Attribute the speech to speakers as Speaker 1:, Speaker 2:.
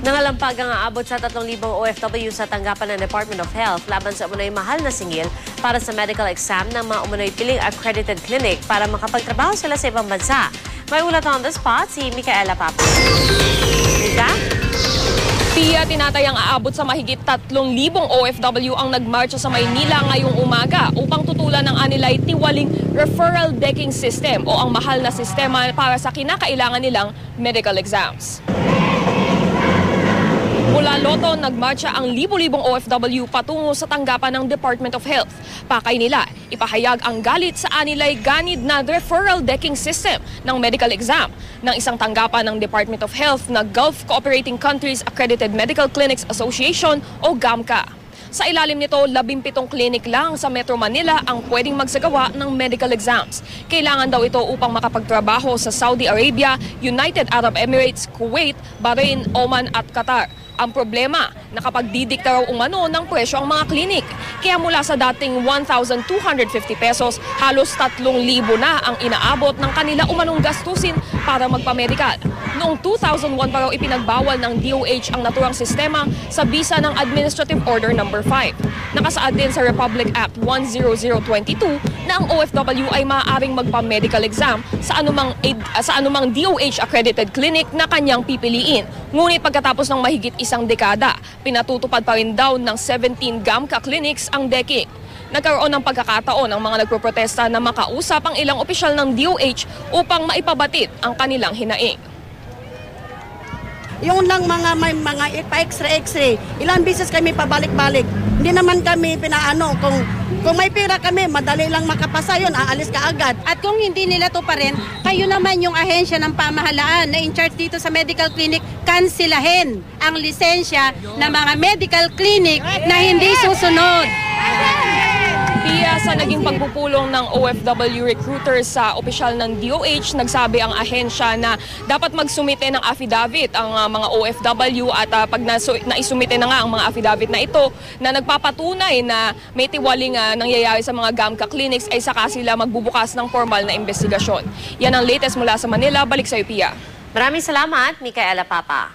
Speaker 1: Nangalampag ang aabot sa 3,000 OFW sa tanggapan ng Department of Health laban sa umunoy mahal na singil para sa medical exam ng mga umunoy piling accredited clinic para makapagtrabaho sila sa ibang bansa. May ulat on the spot si Micaela Papa. Mika?
Speaker 2: Pia, tinatayang aabot sa mahigit 3,000 OFW ang nagmarcha sa Maynila ngayong umaga upang tutulan ng anilay tiwaling referral decking system o ang mahal na sistema para sa kinakailangan nilang medical exams. Mula Loto, nagmarcha ang libo-libong OFW patungo sa tanggapan ng Department of Health. Pakay nila, ipahayag ang galit sa anilay ganid na referral decking system ng medical exam ng isang tanggapan ng Department of Health na Gulf Cooperating Countries Accredited Medical Clinics Association o GAMCA. Sa ilalim nito, 17 clinic lang sa Metro Manila ang pwedeng magsagawa ng medical exams. Kailangan daw ito upang makapagtrabaho sa Saudi Arabia, United Arab Emirates, Kuwait, Bahrain, Oman at Qatar. Ang problema, nakapagdidikta raw umano ng presyo ang mga klinik. Kaya mula sa dating 1,250 pesos, halos 3,000 na ang inaabot ng kanila umanong gastusin para magpamedikal. Noong 2001 pa raw ipinagbawal ng DOH ang naturang sistema sa bisa ng Administrative Order No. 5. Nakasaad din sa Republic Act 10022 na ang OFW ay maaaring magpa-medical exam sa anumang DOH accredited clinic na kanyang pipiliin. Ngunit pagkatapos ng mahigit isang dekada, pinatutupad pa rin daw ng 17 GAMCA clinics ang decking. Nagkaroon ng pagkakataon ang mga nagproprotesta na makausap ang ilang opisyal ng DOH upang maipabatid ang kanilang hinaing.
Speaker 3: Yung lang may mga pa-x-ray. Ilang bisis kami pabalik-balik. Hindi naman kami pinaano. Kung may pera kami, madali lang makapasa yun, aalis ka agad.
Speaker 4: At kung hindi nila to pa rin, kayo naman yung ahensya ng pamahalaan na in charge dito sa medical clinic, kansilahin ang lisensya ng mga medical clinic na hindi susunod.
Speaker 2: Pia, sa naging pagpupulong ng OFW recruiters sa opisyal ng DOH, nagsabi ang ahensya na dapat magsumite ng affidavit ang mga OFW at pag naisumite na nga ang mga affidavit na ito na nagpapatunay na may tiwaling nangyayari sa mga GAMCA clinics ay saka sila magbubukas ng formal na investigasyon. Yan ang latest mula sa Manila. Balik sa iyo, Pia.
Speaker 1: Maraming salamat, Micaela Papa.